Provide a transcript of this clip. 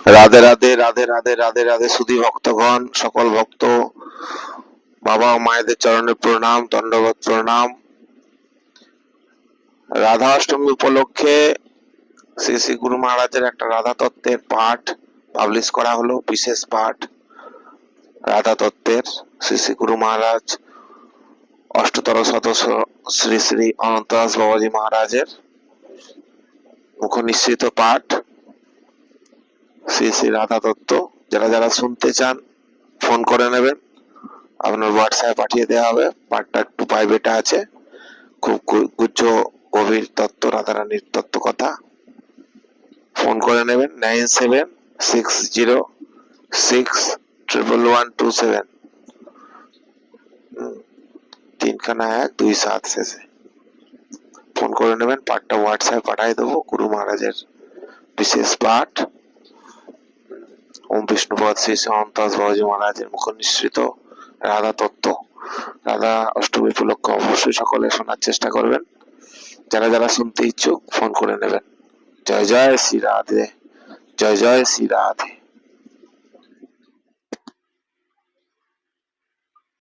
রাধে রাধে রাধে রাধে রাধে রাধে সুধী ভক্তগণ, সকল ভক্ত বাবা ও মায়েদের চরণে প্রণাম, দণ্ডবত প্রণাম। রাধা অষ্টমী উপলক্ষে শ্রী শ্রী গুরু মহারাজের একটা রাধা তত্ত্বের পাঠ পাবলিশ করা হলো, বিশেষ পাঠ রাধা তত্ত্বের। শ্রী শ্রী গুরু মহারাজ অষ্টতর সদস্য শ্রী শ্রী অনন্তদাস বাবাজি মহারাজের মুখ নিঃসৃত পাঠ শ্রী শ্রী রাধা তত্ত্ব। যারা যারা শুনতে চান ফোন করে নেবেন, আপনার হোয়াটসঅ্যাপে পাঠিয়ে দেওয়া হবে। পাঠটা একটু প্রাইভেট আছে, খুব গুচ্ছ গভীর তত্ত্ব, রাধারানীর তত্ত্ব কথা। ফোন করে নেবেন 9760611127, 3 127 শেষে ফোন করে নেবেন। পাঠটা হোয়াটসঅ্যাপে পাঠিয়ে দেবো। গুরু মহারাজের বিশেষ পাঠ ওম বিষ্ণুপদ শ্রী অনন্তদাস বাবাজি মহারাজের মুখ নিঃসৃত রাধা তত্ত্ব। রাধা অষ্টমী উপলক্ষে অবশ্যই সকলে শোনার চেষ্টা করবেন। যারা যারা শুনতে ইচ্ছুক ফোন করে নেবেন। জয় জয় শ্রী রাধে, জয় জয় শ্রী রাধে।